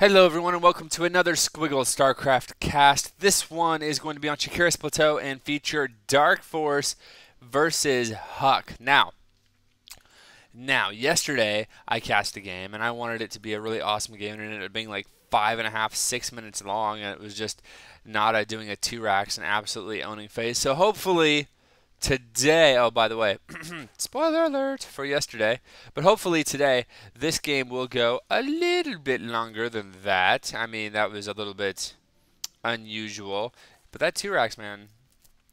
Hello everyone and welcome to another Squiggle Starcraft cast. This one is going to be on Shakuras Plateau and feature DarkForce versus HuK. Now, yesterday I cast a game and I wanted it to be a really awesome game, and it ended up being like 5.5, 6 minutes long, and it was just Nada doing a 2-racks and absolutely owning phase. So hopefully today, oh by the way, spoiler alert for yesterday, but hopefully today this game will go a little bit longer than that. I mean, that was a little bit unusual, but that 2-racks, man,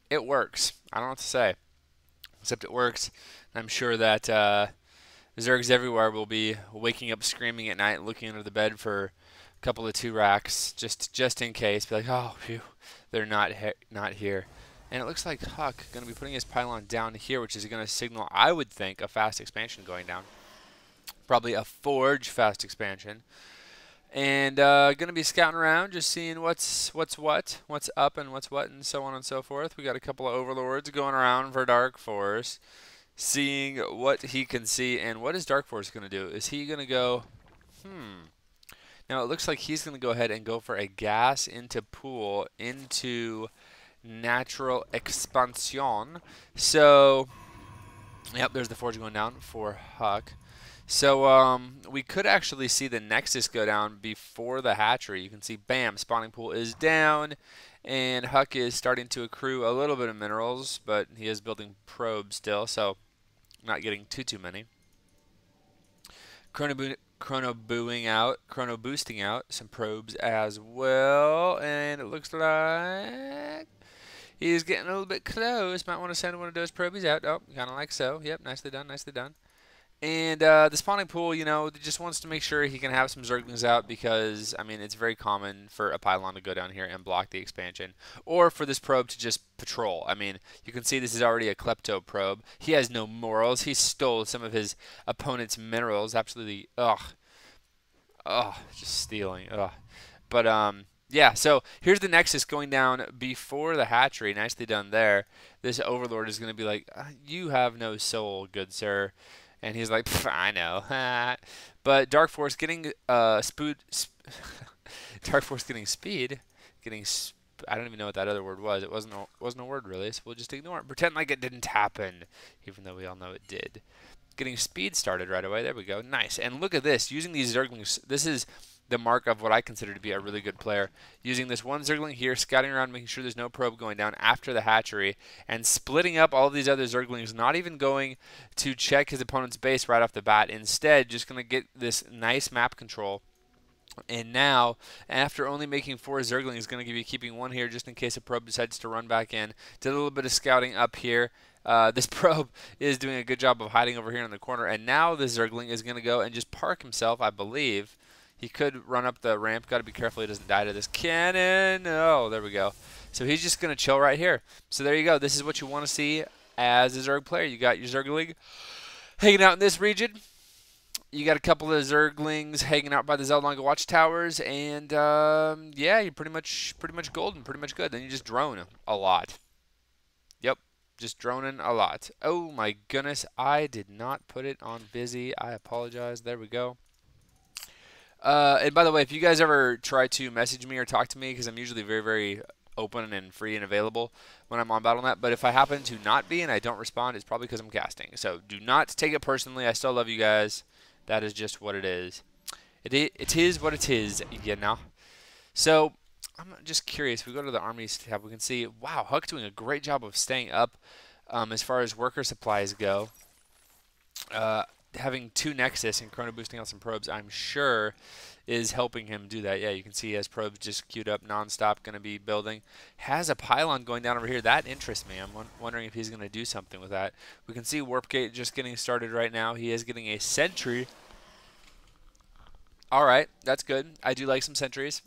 it works. I don't know what to say, except it works. I'm sure that Zergs everywhere will be waking up screaming at night, looking under the bed for a couple of 2-racks, just in case. Be like, oh, phew, they're not here. And it looks like HuK going to be putting his pylon down here, which is going to signal, I would think, a fast expansion going down. Probably a Forge fast expansion. And going to be scouting around, just seeing what's up and what's what, and so on and so forth. We got a couple of overlords going around for DarkForce, seeing what he can see. And what is DarkForce going to do? Is he going to go, Now it looks like he's going to go ahead and go for a gas into pool into natural expansion. So, yep, there's the Forge going down for HuK. So we could actually see the Nexus go down before the hatchery. You can see, bam, spawning pool is down, and HuK is starting to accrue a little bit of minerals, but he is building probes still, so not getting too many. Chrono boosting out some probes as well, and it looks like he's getting a little bit close. Might want to send one of those probies out. Oh, kind of like so. Yep, nicely done, nicely done. And the spawning pool, you know, just wants to make sure he can have some Zerglings out, because, I mean, it's very common for a pylon to go down here and block the expansion, or for this probe to just patrol. I mean, you can see this is already a Klepto probe. He has no morals. He stole some of his opponent's minerals. Absolutely, just stealing. But, yeah, so here's the Nexus going down before the hatchery. Nicely done there. This Overlord is going to be like, you have no soul, good sir. And he's like, I know. But DarkForce getting DarkForce getting speed, I don't even know what that other word was. It wasn't a word really, so we'll just ignore it. Pretend like it didn't happen, even though we all know it did. Getting speed started right away. There we go. Nice. And look at this. Using these Zerglings, this is the mark of what I consider to be a really good player. Using this one Zergling here, scouting around, making sure there's no probe going down after the hatchery, and splitting up all of these other Zerglings, not even going to check his opponent's base right off the bat. Instead, just going to get this nice map control. And now, after only making 4 Zerglings, he's going to be keeping 1 here just in case a probe decides to run back in. Did a little bit of scouting up here. This probe is doing a good job of hiding over here in the corner. And now the Zergling is going to go and just park himself, I believe. He could run up the ramp. Got to be careful he doesn't die to this cannon. Oh, there we go. So he's just going to chill right here. So there you go. This is what you want to see as a Zerg player. You got your Zergling hanging out in this region. You got a couple of Zerglings hanging out by the Zeldonga watchtowers, and yeah, you're pretty much golden, pretty much good. Then you just drone a lot. Yep, just droning a lot. Oh my goodness, I did not put it on busy. I apologize. There we go. And by the way, if you guys ever try to message me or talk to me, because I'm usually very open and free and available when I'm on Battle.net, but if I happen to not be and I don't respond, it's probably because I'm casting. So do not take it personally. I still love you guys. That is just what it is. It is what it is, you know. So I'm just curious. If we go to the armies tab, we can see, wow, HuK doing a great job of staying up as far as worker supplies go. Having 2 Nexus and chrono boosting out some probes, I'm sure, is helping him do that. Yeah, you can see he has probes just queued up nonstop, going to be building. Has a pylon going down over here. That interests me. I'm wondering if he's going to do something with that. We can see Warp Gate just getting started right now. He is getting a sentry. All right, that's good. I do like some sentries.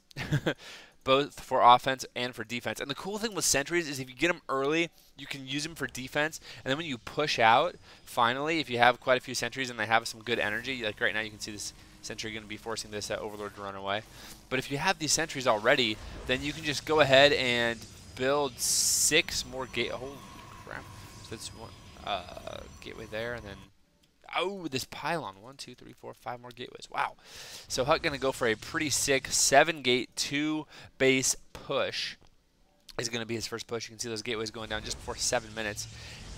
Both for offense and for defense. And the cool thing with sentries is if you get them early, you can use them for defense. And then when you push out, finally, if you have quite a few sentries and they have some good energy, like right now you can see this sentry going to be forcing this Overlord to run away. But if you have these sentries already, then you can just go ahead and build 6 more gate. Holy crap. So that's one gateway there, and then Oh, this pylon. 1, 2, 3, 4, 5 more gateways. Wow. So HuK going to go for a pretty sick 7-gate, 2-base push. Is going to be his first push. You can see those gateways going down just before 7 minutes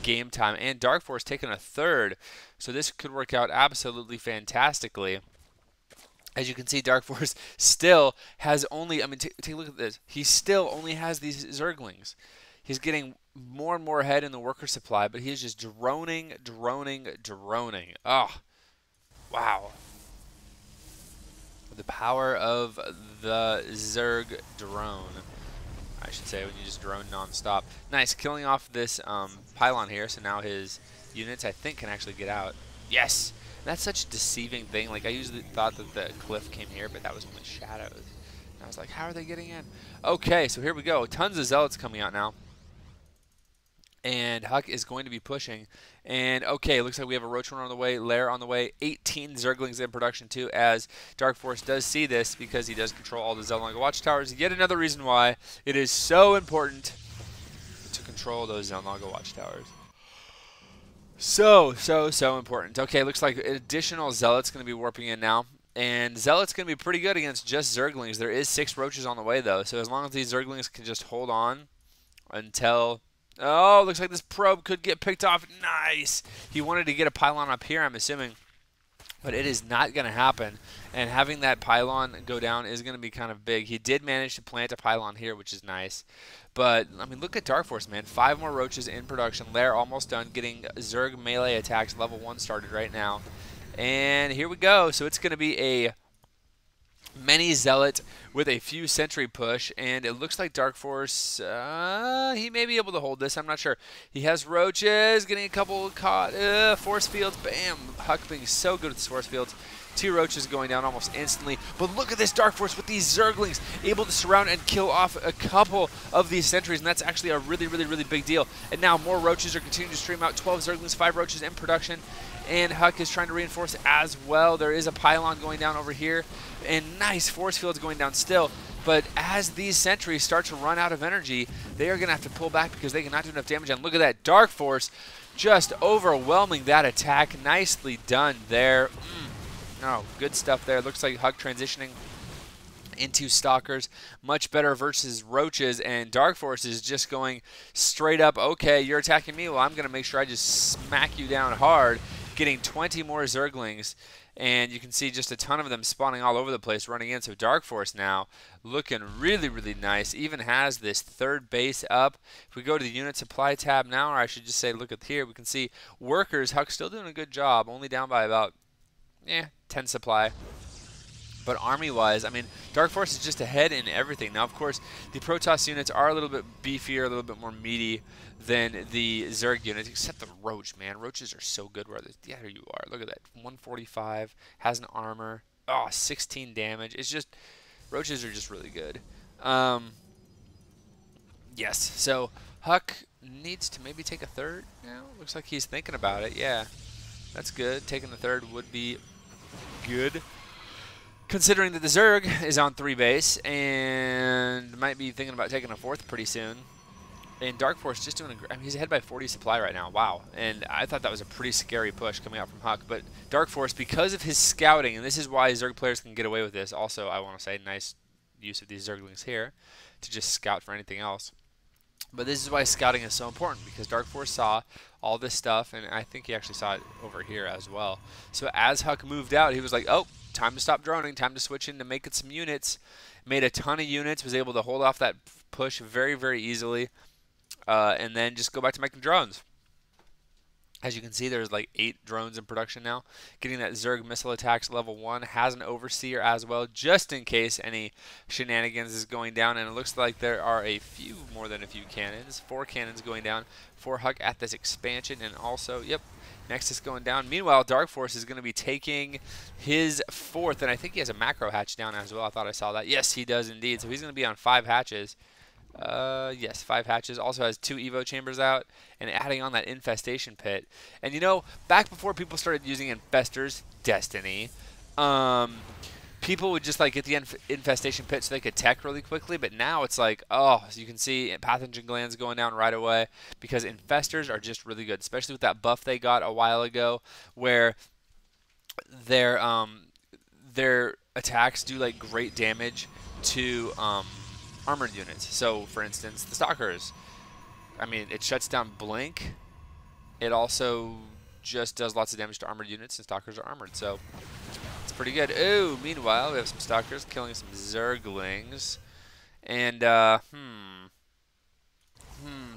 game time. And DarkForce taking a third. So this could work out absolutely fantastically. As you can see, DarkForce still has only, I mean, take a look at this. He still only has these Zerglings. He's getting more and more ahead in the worker supply, but he's just droning. Oh, wow. The power of the Zerg drone, I should say, when you just drone non-stop. Nice, killing off this pylon here, so now his units, I think, can actually get out. Yes! That's such a deceiving thing. Like, I usually thought that the cliff came here, but that was only shadows. And I was like, how are they getting in? Okay, so here we go. Tons of zealots coming out now. And HuK is going to be pushing. And, okay, looks like we have a Roach Runner on the way, Lair on the way, 18 Zerglings in production, too, as DarkForce does see this because he does control all the Zelnaga watchtowers. Yet another reason why it is so important to control those Zelnaga watchtowers. So important. Okay, looks like additional Zealot's going to be warping in now. And Zealot's going to be pretty good against just Zerglings. There is 6 Roaches on the way, though. So as long as these Zerglings can just hold on until... Oh, looks like this probe could get picked off. Nice! He wanted to get a pylon up here, I'm assuming. But it is not going to happen. And having that pylon go down is going to be kind of big. He did manage to plant a pylon here, which is nice. But, I mean, look at DarkForce, man. 5 more Roaches in production. Lair almost done. Getting Zerg melee attacks level 1 started right now. And here we go. So it's going to be a many Zealot with a few Sentry push. And it looks like DarkForce, he may be able to hold this. I'm not sure. He has Roaches. Getting a couple caught. Force fields. Bam. HuK being so good with the force fields. 2 Roaches going down almost instantly. But look at this DarkForce with these Zerglings able to surround and kill off a couple of these sentries, and that's actually a really big deal. And now more Roaches are continuing to stream out. 12 Zerglings, 5 Roaches in production. And HuK is trying to reinforce as well. There is a pylon going down over here. And nice force fields going down still. But as these sentries start to run out of energy, they are going to have to pull back because they cannot do enough damage. And look at that DarkForce just overwhelming that attack. Nicely done there. Oh, good stuff there. Looks like HuK transitioning into Stalkers. Much better versus Roaches, and DarkForce is just going straight up, okay, you're attacking me, well, I'm going to make sure I just smack you down hard, getting 20 more Zerglings, and you can see just a ton of them spawning all over the place running in. So DarkForce now looking really nice, even has this 3rd base up. If we go to the unit supply tab now, or I should just say look at here, we can see workers, HuK still doing a good job, only down by about 10 supply. But army-wise, I mean, DarkForce is just ahead in everything. Now, of course, the Protoss units are a little bit beefier, a little bit more meaty than the Zerg units, except the Roach, man. Roaches are so good where yeah, there you are. Look at that. 145, has an armor. Oh, 16 damage. It's just, Roaches are just really good. Yes, so HuK needs to maybe take a 3rd now. Looks like he's thinking about it, yeah. That's good. Taking the 3rd would be good, considering that the Zerg is on 3 base and might be thinking about taking a 4th pretty soon. And DarkForce just doing I mean, he's ahead by 40 supply right now. Wow. And I thought that was a pretty scary push coming out from HuK. But DarkForce, because of his scouting, and this is why Zerg players can get away with this. Also, I want to say, nice use of these Zerglings here to just scout for anything else. But this is why scouting is so important, because DarkForce saw all this stuff, and I think he actually saw it over here as well. So as HuK moved out, he was like, oh, time to stop droning, time to switch in to making some units. Made a ton of units, was able to hold off that push very easily, and then just go back to making drones. As you can see, there's like 8 drones in production now. Getting that Zerg missile attacks level 1. Has an overseer as well, just in case any shenanigans is going down. And it looks like there are more than a few cannons. 4 cannons going down for HuK at this expansion. And also, yep, Nexus going down. Meanwhile, DarkForce is going to be taking his 4th. And I think he has a macro hatch down as well. I thought I saw that. Yes, he does indeed. So he's going to be on 5 hatches. Yes, 5 hatches. Also has 2 Evo chambers out, and adding on that infestation pit. And you know, back before people started using infestors, Destiny, people would just like get the infestation pit so they could tech really quickly, but now it's like, oh, so you can see pathogen glands going down right away because infestors are just really good, especially with that buff they got a while ago where their attacks do like great damage to armored units. So for instance, the Stalkers, I mean, it shuts down blink. It also just does lots of damage to armored units, and Stalkers are armored, so it's pretty good. Ooh, meanwhile, we have some Stalkers killing some Zerglings. And,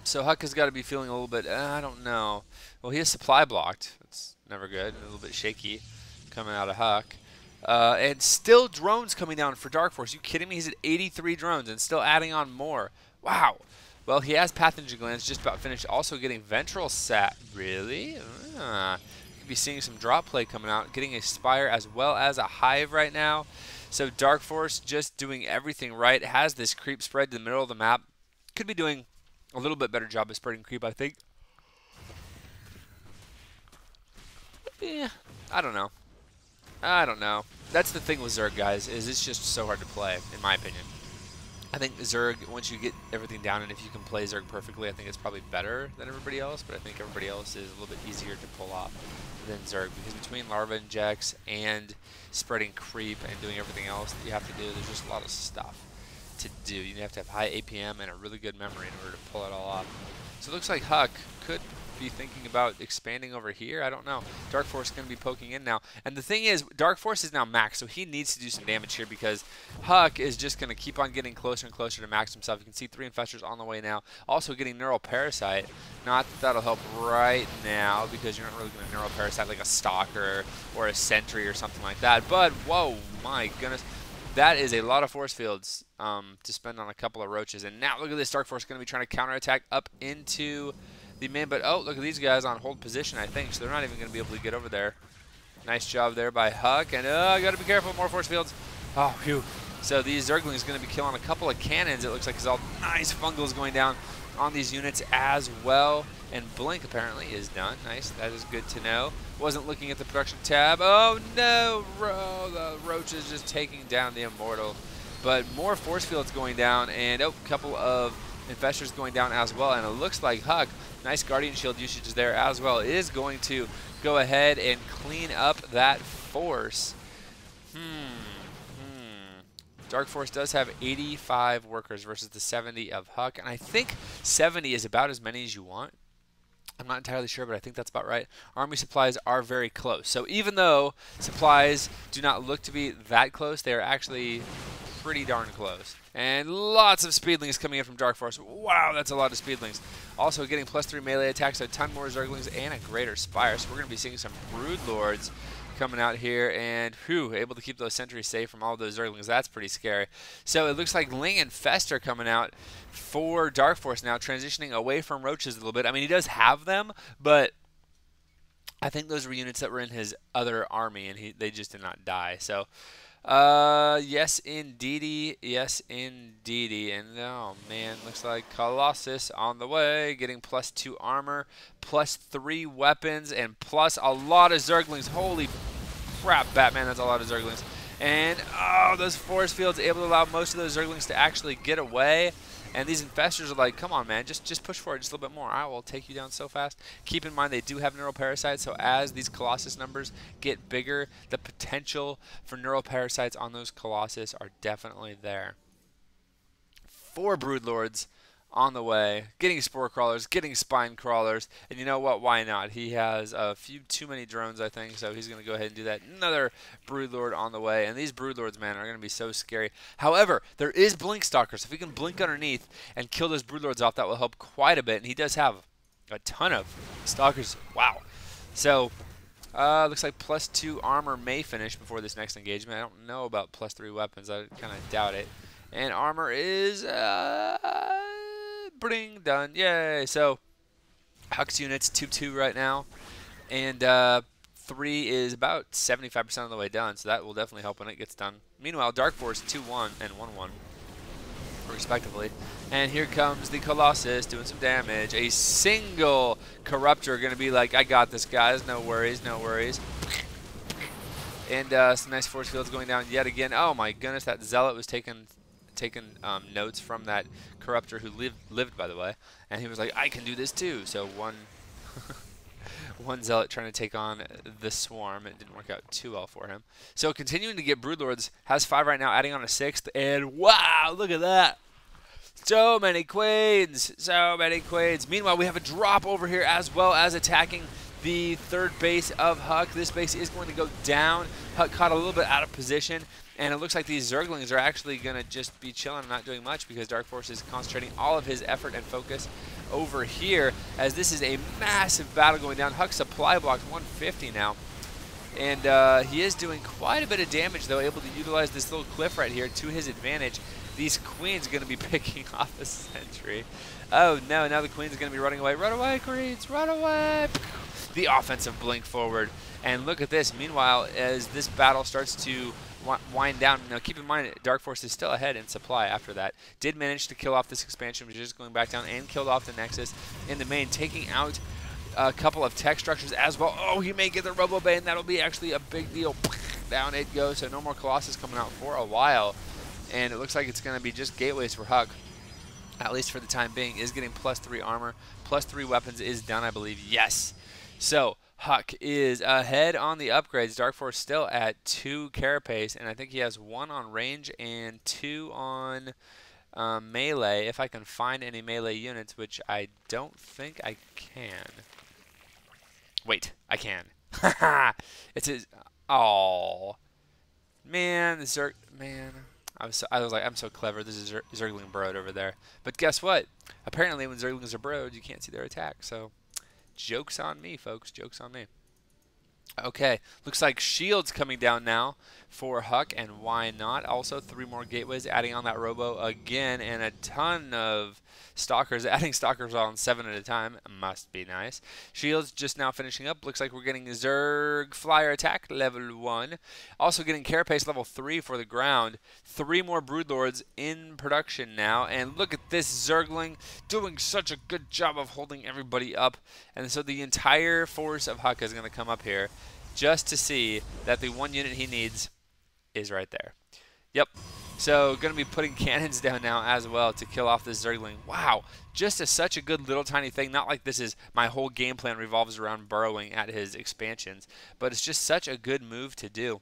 so HuK has got to be feeling a little bit, I don't know. Well, he is supply blocked. That's never good. A little bit shaky coming out of HuK. And still drones coming down for DarkForce. You kidding me? He's at 83 drones and still adding on more. Wow. Well, he has pathogen glands just about finished. Also getting ventral sat. Really? You could be seeing some drop play coming out. Getting a Spire as well as a Hive right now. So DarkForce just doing everything right. Has this creep spread to the middle of the map. Could be doing a little bit better job of spreading creep, I think. Yeah, I don't know. I don't know. That's the thing with Zerg, guys, is it's just so hard to play, in my opinion. I think Zerg, once you get everything down, and if you can play Zerg perfectly, I think it's probably better than everybody else, but I think everybody else is a little bit easier to pull off than Zerg, because between larva injects and spreading creep and doing everything else that you have to do, there's just a lot of stuff to do. You have to have high APM and a really good memory in order to pull it all off. So it looks like HuK could be thinking about expanding over here. I don't know. DarkForce is going to be poking in now. And the thing is, DarkForce is now max, so he needs to do some damage here because HuK is just going to keep on getting closer and closer to max himself. You can see 3 infestors on the way now. Also getting Neural Parasite. Not that that'll help right now because you're not really going to Neural Parasite like a Stalker or a Sentry or something like that. But, whoa, my goodness. That is a lot of force fields to spend on a couple of roaches. And now look at this. DarkForce going to be trying to counterattack up into the main. But, oh, look at these guys on hold position, I think. So they're not even going to be able to get over there. Nice job there by HuK. And, I got to be careful. More force fields. Oh, phew. So these Zerglings going to be killing a couple of cannons, it looks like, because all nice fungals going down on these units as well. And Blink apparently is done. Nice. That is good to know. Wasn't looking at the production tab. Oh, no. The Roach is just taking down the Immortal. But more force fields going down. And, a couple of Infestors going down as well. And it looks like HuK, nice Guardian Shield usage there as well, is going to go ahead and clean up that force. DarkForce does have 85 workers versus the 70 of HuK. And I think 70 is about as many as you want. I'm not entirely sure, but I think that's about right. Army supplies are very close. So even though supplies do not look to be that close, they are actually pretty darn close. And lots of speedlings coming in from DarkForce. Wow, that's a lot of speedlings. Also getting +3 melee attacks, a ton more Zerglings, and a greater Spire. So we're going to be seeing some Broodlords coming out here, and able to keep those sentries safe from all of those Zerglings. That's pretty scary. So it looks like Ling and Fest are coming out for DarkForce now, transitioning away from Roaches a little bit. I mean, he does have them, but I think those were units that were in his other army, and they just did not die. So, yes, indeedy. Yes, indeedy. And, oh, man, looks like Colossus on the way, getting +2 armor, +3 weapons, and plus a lot of Zerglings. Holy crap, Batman, that's a lot of Zerglings. And, oh, those force fields able to allow most of those Zerglings to actually get away. And these Infestors are like, come on, man, just push forward just a little bit more. I will take you down so fast. Keep in mind they do have Neural Parasites, so as these Colossus numbers get bigger, the potential for Neural Parasites on those Colossus are definitely there. 4 Broodlords on the way, getting Spore Crawlers, getting Spine Crawlers, and you know what, why not? He has a few too many drones, I think, so he's going to go ahead and do that. Another Broodlord on the way, and these Broodlords, man, are going to be so scary. However, there is Blink Stalkers. If we can blink underneath and kill those Broodlords off, that will help quite a bit, and he does have a ton of Stalkers. Wow. So, looks like +2 armor may finish before this next engagement. I don't know about +3 weapons. I kind of doubt it. And armor is done. Yay. So HuK's units 2-2 right now, and 3 is about 75% of the way done, so that will definitely help when it gets done. Meanwhile, DarkForce 2-1 and 1-1 respectively. And here comes the Colossus doing some damage. A single Corruptor going to be like, I got this, guys. No worries, no worries. And some nice force fields going down yet again. Oh my goodness, that Zealot was taking notes from that Corruptor who lived, by the way. And he was like, I can do this too. So one Zealot trying to take on the Swarm. It didn't work out too well for him. So continuing to get Broodlords, has 5 right now, adding on a 6th. And wow, look at that. So many Queens. So many Queens. Meanwhile, we have a drop over here as well as attacking the 3rd base of HuK. This base is going to go down. HuK caught a little bit out of position. And it looks like these Zerglings are actually going to just be chilling and not doing much because DarkForce is concentrating all of his effort and focus over here as this is a massive battle going down. HuK supply blocks 150 now. And he is doing quite a bit of damage, though, able to utilize this little cliff right here to his advantage. These Queens are going to be picking off a sentry. Oh, no, now the Queens are going to be running away. Run away, Queens, run away. The offensive blink forward. And look at this. Meanwhile, as this battle starts to wind down, now keep in mind, DarkForce is still ahead in supply after that. Did manage to kill off this expansion, which is just going back down, and killed off the Nexus in the main, taking out a couple of tech structures as well. Oh, he may get the Robo Bay, and that'll be actually a big deal. Down it goes, so no more Colossus coming out for a while. And it looks like it's going to be just gateways for HuK, at least for the time being. Is getting +3 armor, +3 weapons is done, I believe. Yes. So HuK is ahead on the upgrades. DarkForce still at 2 carapace, and I think he has 1 on range and 2 on melee. If I can find any melee units, which I don't think I can. Wait, I can. It's his. Oh, man, man. I was like, I'm so clever. This is Zergling Brood over there. But guess what? Apparently, when Zerglings are Brood, you can't see their attack. So, joke's on me, folks. Joke's on me. Okay, looks like shields coming down now for HuK, and why not? Also, 3 more gateways, adding on that Robo again, and a ton of Stalkers, adding Stalkers on 7 at a time. Must be nice. Shields just now finishing up. Looks like we're getting Zerg Flyer Attack level 1. Also getting Carapace level 3 for the ground. 3 more Broodlords in production now, and look at this Zergling doing such a good job of holding everybody up. And so the entire force of HuK is going to come up here just to see that the 1 unit he needs is right there. Yep. So going to be putting cannons down now as well to kill off this Zergling. Wow. Just such a good little tiny thing. Not like this is my whole game plan revolves around burrowing at his expansions, but it's just such a good move to do.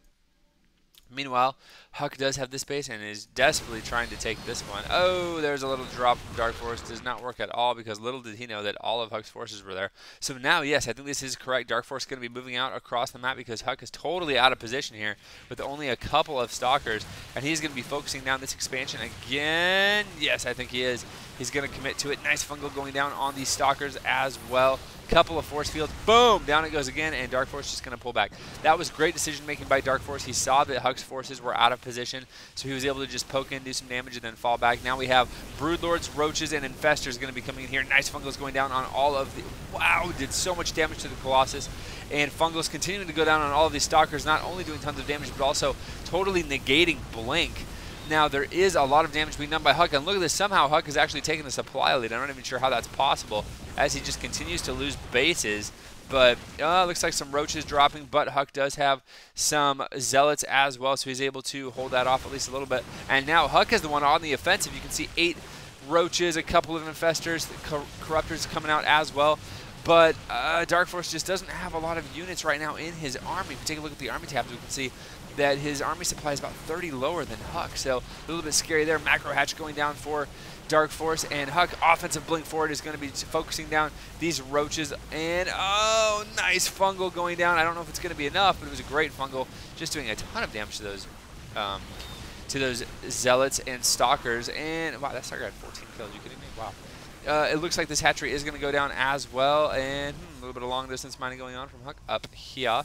Meanwhile, HuK does have this base and is desperately trying to take this one. Oh, there's a little drop from DarkForce. Does not work at all because little did he know that all of HuK's forces were there. So now, yes, I think this is correct. DarkForce is going to be moving out across the map because HuK is totally out of position here with only a couple of Stalkers. And he's going to be focusing down this expansion again. Yes, I think he is. He's going to commit to it. Nice fungal going down on these Stalkers as well. Couple of force fields, boom, down it goes again, and DarkForce just going to pull back. That was great decision making by DarkForce. He saw that HuK's forces were out of position, so he was able to just poke in, do some damage, and then fall back. Now we have Broodlords, Roaches, and Infestors going to be coming in here. Nice fungals going down on all of the. Wow, did so much damage to the Colossus, and fungals continuing to go down on all of these Stalkers, not only doing tons of damage, but also totally negating Blink. Now, there is a lot of damage being done by HuK, and look at this. Somehow, HuK is actually taking the supply lead. I'm not even sure how that's possible, as he just continues to lose bases. But looks like some Roaches dropping, but HuK does have some Zealots as well, so he's able to hold that off at least a little bit. And now HuK is the one on the offensive. You can see 8 Roaches, a couple of Infestors, Corruptors coming out as well. But DarkForce just doesn't have a lot of units right now in his army. If you take a look at the army tabs, we can see that his army supply is about 30 lower than HuK, so a little bit scary there. Macro Hatch going down for DarkForce, and HuK offensive blink forward is going to be focusing down these Roaches, and oh, nice fungal going down. I don't know if it's going to be enough, but it was a great fungal, just doing a ton of damage to those Zealots and Stalkers. And wow, that Stalker had 14 kills. Are you kidding me? Wow. It looks like this hatchery is going to go down as well, and a little bit of long distance mining going on from HuK up here.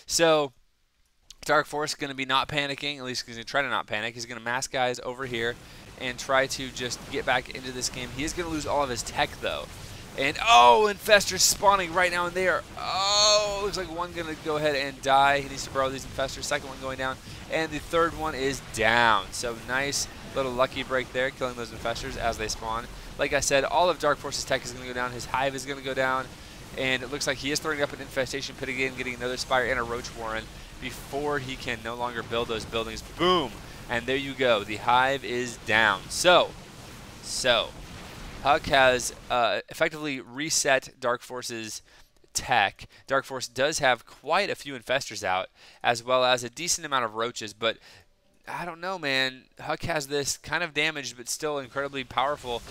So DarkForce going to be not panicking, at least he's going to try to not panic. He's going to mass guys over here and try to just get back into this game. He is going to lose all of his tech, though. And, oh, Infestors spawning right now and there. Oh, looks like one going to go ahead and die. He needs to borrow these Infestors. Second one going down. And the third one is down. So nice little lucky break there, killing those Infestors as they spawn. Like I said, all of DarkForce's tech is going to go down. His Hive is going to go down. And it looks like he is throwing up an Infestation Pit again, getting another Spire and a Roach Warren. before he can no longer build those buildings. Boom! And there you go. The hive is down. So HuK has effectively reset DarkForce's tech. DarkForce does have quite a few infestors out, as well as a decent amount of roaches, but I don't know, man. HuK has this kind of damaged but still incredibly powerful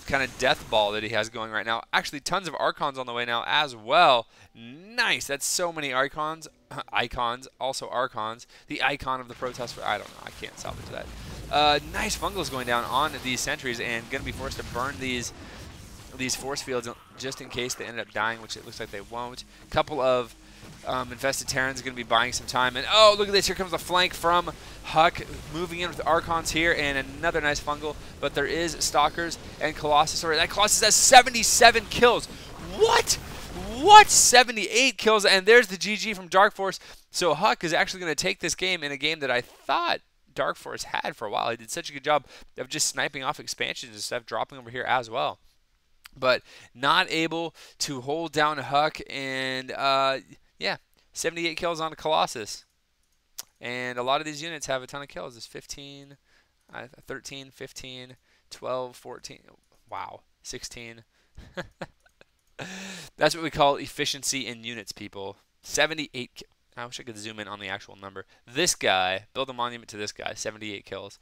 kind of death ball that he has going right now. Actually, tons of Archons on the way now as well. Nice. That's so many Archons. Icons, also Archons. The icon of the protest. I don't know. I can't salvage that. Nice fungals going down on these sentries and going to be forced to burn these force fields just in case they end up dying, which it looks like they won't. Couple of infested Terrans going to be buying some time. And oh, look at this. Here comes the flank from HuK, moving in with the Archons here, and another nice fungal. But there is Stalkers and Colossus. That Colossus has 77 kills. What? What? 78 kills, and there's the GG from DarkForce. So HuK is actually going to take this game in a game that I thought DarkForce had for a while. He did such a good job of just sniping off expansions and stuff, dropping over here as well. But not able to hold down HuK, and yeah, 78 kills on a Colossus. And a lot of these units have a ton of kills. It's 15, 13, 15, 12, 14. Wow, 16. That's what we call efficiency in units, people. 78 I wish I could zoom in on the actual number. This guy, build a monument to this guy, 78 kills.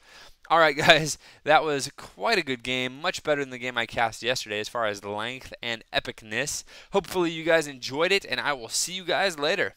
All right, guys, that was quite a good game. Much better than the game I cast yesterday as far as length and epicness. Hopefully you guys enjoyed it, and I will see you guys later.